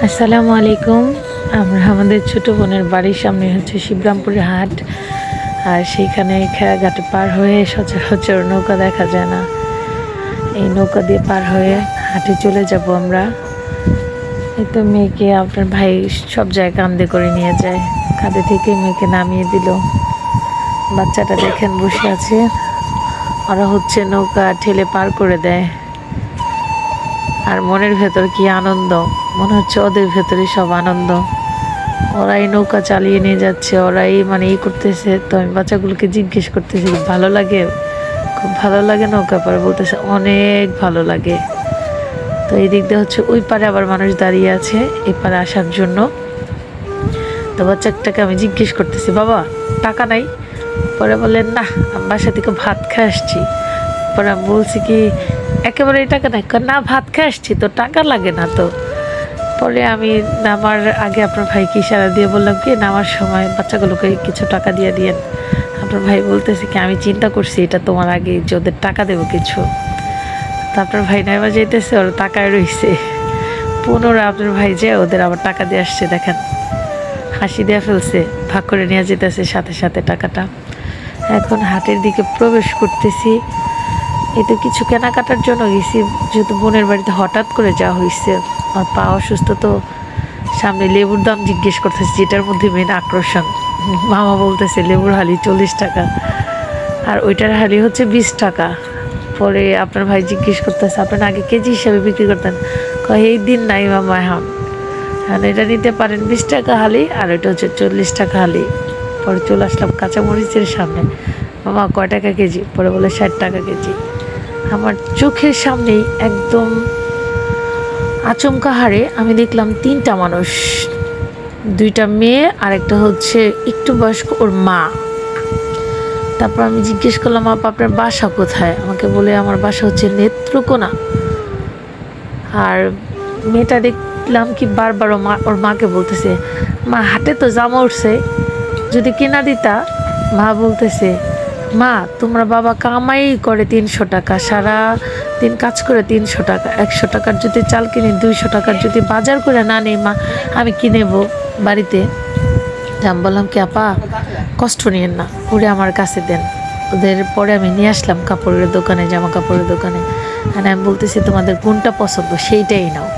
আসসালামু আলাইকুম। আমরা আমাদের ছোটো বোনের বাড়ির সামনে হচ্ছে শিবরামপুরের হাট, আর সেইখানে খেয়াঘাট পার হয়ে সচরাচর নৌকা দেখা যায় না। এই নৌকা দিয়ে পার হয়ে হাটে চলে যাব আমরা। এই তো মেয়েকে আপনার ভাই সব জায়গায় কাঁধে করে নিয়ে যায়, কাঁধে থেকে মেয়েকে নামিয়ে দিল। বাচ্চাটা দেখেন বসে আছে, ওরা হচ্ছে নৌকা ঠেলে পার করে দেয়। আর মনের ভেতর কি আনন্দ, মনে হচ্ছে ওদের ভেতরে সব আনন্দ। ওরাই নৌকা চালিয়ে নিয়ে যাচ্ছে, ওরাই মানে ই করতেছে। তো আমি বাচ্চাগুলোকে জিজ্ঞেস করতেছি ভালো লাগে, খুব ভালো লাগে নৌকা পার? বলতেছে অনেক ভালো লাগে। তো এই দিক দিয়ে হচ্ছে ওই পারে আবার মানুষ দাঁড়িয়ে আছে এই পারে আসার জন্য। তো বাচ্চাটাকে আমি জিজ্ঞেস করতেছি বাবা টাকা নাই? পরে বললেন না, আমি বাসা থেকে ভাত খেয়ে আসছি। পরে আমি বলছি কি একেবারে টাকা নাই? না, ভাত খেয়ে আসছি তো টাকা লাগে না তো। পরে আমি নামার আগে আপনার ভাইকে ইশারা দিয়ে বললাম কি নামার সময় বাচ্চাগুলোকে কিছু টাকা দিয়ে দিয়েন। আপনার ভাই বলতেছে কি আমি চিন্তা করছি এটা তোমার আগে যে ওদের টাকা দেবো কিছু। তো আপনার ভাই নাইবা যাইতেছে, ওরা টাকায় রয়েছে। পুনরায় আপনার ভাই যে ওদের আবার টাকা দিয়ে আসছে, দেখেন হাসি দিয়ে ফেলছে, ভাগ করে নিয়ে যেতেছে সাথে সাথে টাকাটা। এখন হাটের দিকে প্রবেশ করতেছি। এই তো কিছু কেনাকাটার জন্য গেছি, যেহেতু বোনের বাড়িতে হঠাৎ করে যাওয়া হয়েছে। আর পা অসুস্থ, তো সামনে লেবুর দাম জিজ্ঞেস করতেছে, যেটার মধ্যে মেন আকর্ষণ। মামা বলতেছে লেবুর হালি 40 টাকা, আর ওইটার হালি হচ্ছে 20 টাকা। পরে আপনার ভাই জিজ্ঞেস করতেছে আপনার আগে কেজি হিসাবে বিক্রি করতেন? এই দিন নাই মামা, এখন এটা নিতে পারেন 20 টাকা হালি, আর ওইটা হচ্ছে 40 টাকা হালি। পরে চলে আসলাম কাঁচামরিচের সামনে। মামা কয় টাকা কেজি? পরে বলে 60 টাকা কেজি। আমার চোখের সামনেই একদম আচমকা হারে আমি দেখলাম 3টা মানুষ, 2টা মেয়ে আর একটা হচ্ছে একটু বয়স্ক ওর মা। তারপর আমি জিজ্ঞেস করলাম আপা আপনার বাসা কোথায়? আমাকে বলে আমার বাসা হচ্ছে নেত্রকোনা। আর মেয়েটা দেখলাম কি বারবার ওর মাকে বলতেছে মা হাটে তো জামা উঠছে, যদি কিনা দিতা। মা বলতেছে মা তোমরা বাবা কামাই করে 300 টাকা, সারা দিন কাজ করে 300 টাকা, 100 টাকার যদি চাল কিনি, 200 টাকার যদি বাজার করে না নেই মা, আমি কি নেব বাড়িতে? আমি বললাম কি আপা কষ্ট নিয়েন না, ওরে আমার কাছে দেন। ওদের পরে আমি নিয়ে আসলাম কাপড়ের দোকানে, জামা কাপড়ের দোকানে। আর আমি বলতেছি তোমাদের কোনটা পছন্দ সেইটাই নাও।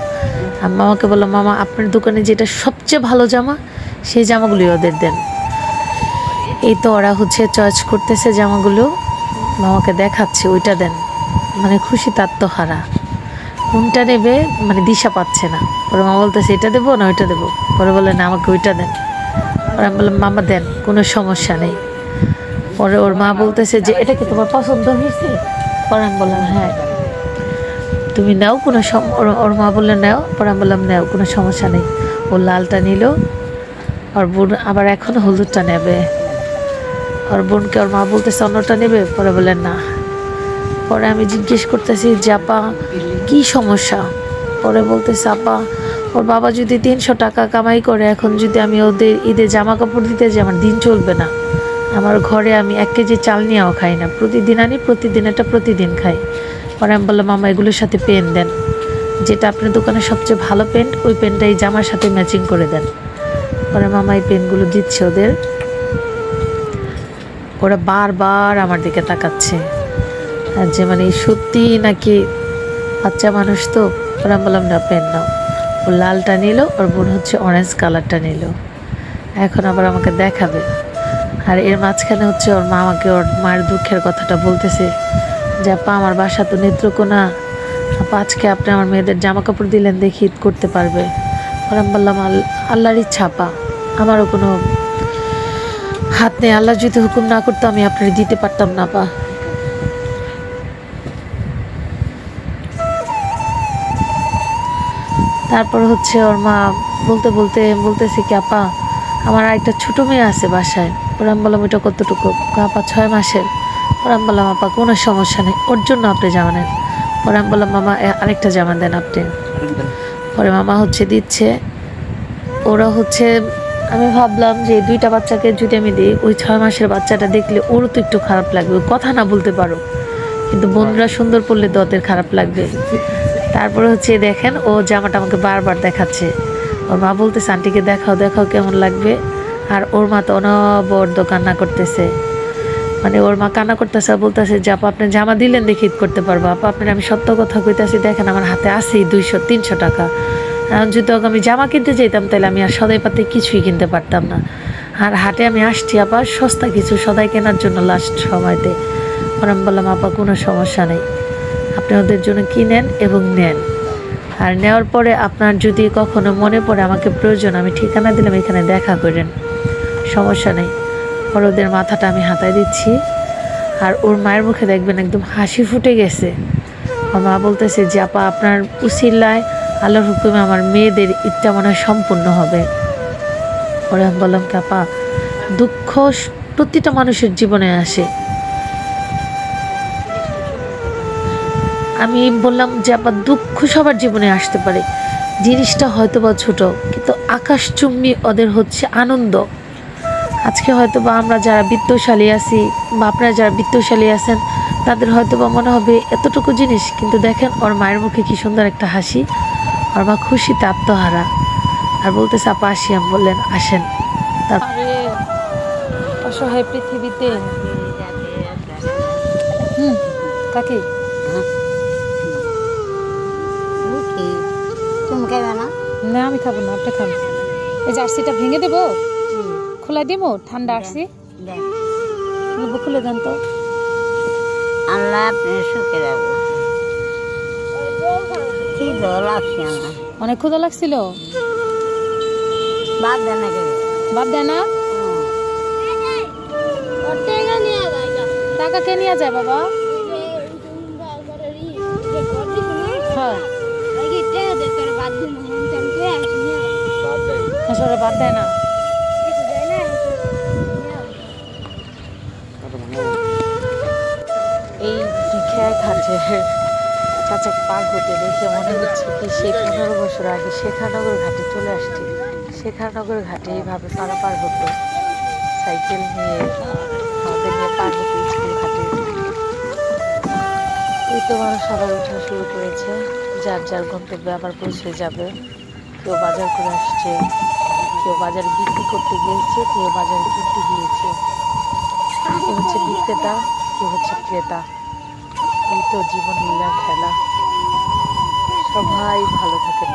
আমি মামাকে বললাম মামা আপনার দোকানে যেটা সবচেয়ে ভালো জামা, সেই জামাগুলি ওদের দেন। এই তো ওরা হচ্ছে চয়েস করতেছে জামাগুলো, মামাকে দেখাচ্ছে ওইটা দেন। মানে খুশি তার তো হারা, কোনটা নেবে মানে দিশা পাচ্ছে না। পরে মা বলতেছে এটা দেবো না ওইটা দেবো? পরে বলে না আমাকে ওইটা দেন। পরে আমি বললাম মামা দেন, কোনো সমস্যা নেই। পরে ওর মা বলতেছে যে এটা কি তোমার পছন্দ হয়েছে? পরে আমি বললাম হ্যাঁ। তুমি নাও, কোনো ওর মা বললো নাও। পরে আমি বললাম নাও, কোনো সমস্যা নেই। ও লালটা নিল, ওর বোন আবার এখন হলুদটা নেবে। ওর বোনকে ওর মা বলতেছে অন্যটা নেবে? পরে বলে না। পরে আমি জিজ্ঞেস করতেছি যে আপা কী সমস্যা? পরে বলতেছে আপা ওর বাবা যদি 300 টাকা কামাই করে, এখন যদি আমি ওদের ঈদে জামা কাপড় দিতে যাই আমার দিন চলবে না। আমার ঘরে আমি 1 কেজি চাল নিয়েও খাই না, প্রতিদিন আনি, প্রতিদিন এটা প্রতিদিন খাই। পরে আমি বললাম মামা এগুলোর সাথে পেন দেন, যেটা আপনার দোকানে সবচেয়ে ভালো পেন্ট, ওই পেনটা এই জামার সাথে ম্যাচিং করে দেন। পরে মামা এই পেনগুলো দিচ্ছে ওদের। ওরা বারবার আমার দিকে তাকাচ্ছে, আর যে মানে সত্যি নাকি বাচ্চা মানুষ তো। ওরা বললাম না পেন নাও। ও লালটা নিল, ওর বোন হচ্ছে অরেঞ্জ কালারটা নিল। এখন আবার আমাকে দেখাবে। আর এর মাঝখানে হচ্ছে ওর মা আমাকে ওর মায়ের দুঃখের কথাটা বলতেছে যে আপা আমার বাসা তো নেত্রকোনা, আপা আজকে আপনি আমার মেয়েদের জামা কাপড় দিলেন দেখি ঈদ করতে পারবে। ওরা বললাম আল্লাহর ইচ্ছা আপা, আমারও কোনো হাত নেই, আল্লাহ যদি হুকুম না করতো আমি আপনার দিতে পারতাম না আপা। তারপর হচ্ছে ওর মা বলতে বলতে বলতেছে কি আপা আমার আরেকটা ছোটো মেয়ে আছে বাসায়। ওরা আমি বললাম ওইটা কতটুকু? আপা 6 মাসের। ওরা আমি বললাম আপা কোনো সমস্যা নেই, ওর জন্য আপনি জামা নেন। পরে আমি বললাম মামা আরেকটা জামা দেন আপনি। পরে মামা হচ্ছে দিচ্ছে। ওরা হচ্ছে আমি ভাবলাম যে 2টা বাচ্চাকে যদি আমি দিই, ওই 6 মাসের বাচ্চাটা দেখলে ওরও তো একটু খারাপ লাগবে, কথা না বলতে পারো, কিন্তু বন্ধুরা সুন্দর পড়লে তো ওদের খারাপ লাগবে। তারপরে হচ্ছে দেখেন ও জামাটা আমাকে বারবার দেখাচ্ছে, ওর মা বলতেছে আন্টিকে দেখাও দেখাও কেমন লাগবে। আর ওর মা তো অনবদ্য কান্না করতেছে, মানে ওর মা কান্না করতেছে, বলতেছে যে আপা আপনি জামা দিলেন দেখে ঈদ করতে পারবো। আপা আপনার আমি সত্য কথা কইতাছি, দেখেন আমার হাতে আছেই 200-300 টাকা। এখন যদি আমি জামা কিনতে যেতাম তাহলে আমি আর সদাই পাতে কিছুই কিনতে পারতাম না। আর হাটে আমি আসছি আবার সস্তা কিছু সদাই কেনার জন্য লাস্ট সময়তে। ওর আমি বললাম আপা কোনো সমস্যা নেই, আপনি ওদের জন্য কিনেন এবং নেন। আর নেওয়ার পরে আপনার যদি কখনো মনে পড়ে আমাকে প্রয়োজন, আমি ঠিকানা দিলাম, এখানে দেখা করেন, সমস্যা নেই। আর ওদের মাথাটা আমি হাতায় দিচ্ছি। আর ওর মায়ের মুখে দেখবেন একদম হাসি ফুটে গেছে। আমার মা বলতেছে যে আপা আপনার উসিলায় আল্লাহর হুকুমে আমার মেয়েদের ঈদটা মনে হয় সম্পূর্ণ হবে। ওরা আমি বললাম কি আপা, দুঃখ প্রতিটা মানুষের জীবনে আসে। আমি বললাম যে আপা দুঃখ সবার জীবনে আসতে পারে, জিনিসটা হয়তো বা ছোট, কিন্তু আকাশচুম্বী ওদের হচ্ছে আনন্দ। আজকে হয়তো বা আমরা যারা বিত্তশালী আছি বা আপনারা যারা বিত্তশালী আছেন তাদের হয়তো বা মনে হবে এতটুকু জিনিস, কিন্তু দেখেন ওর মায়ের মুখে কি সুন্দর একটা হাসি। ওর মা খুশিতে আত্মহারা। আর বলতেছে আপা আসি, আমি বললেন আসেন। তারপরে অসহায় পৃথিবীতে কাকে তুমি খাবে না? না আমি খাবো না, আপনি খাবেন। এই জার্সিটা ভেঙে দেবো, খোলা দেবো, ঠান্ডা আসছি, খুলে দেন তো। আল্লাহ আপনি সুখে রাখবো। কি দল লাগছে আমার, অনেক ক্ষুধা লাগছিল। বাদ দেয় না কেউ, বাদ দেয় না। টাকা কে নিয়ে যায় বাবা? হ্যাঁ আসলে বাদ দেয় না। এই খেয়া ঘাটে চাচা পার হতে দেখে মনে হচ্ছে কি সেই 15 বছর আগে শেখানগর ঘাটে চলে আসছি। শেখানগর ঘাটে এইভাবে পারাপার হতো, সাইকেল নিয়ে আমাদের নিয়ে পার হতো স্কুল ঘাটে। এই তো মানুষ আবার ওঠা শুরু করেছে, যার যার গন্তব্যে আবার পৌঁছে যাবে। কেউ বাজার করে আসছে, কেউ বাজার বিক্রি করতে গিয়েছে, কেউ বাজার কিনতে গিয়েছে। কেউ হচ্ছে বিক্রেতা, কেউ হচ্ছে ক্রেতা। এই তো জীবন লীলা খেলা। সবাই ভালো থাকেন।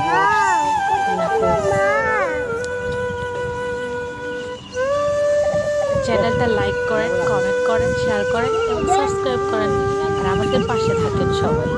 চ্যানেলটা লাইক করেন, কমেন্ট করেন, শেয়ার করেন এবং সাবস্ক্রাইব করেন। আর আমাদের পাশে থাকেন সবাই।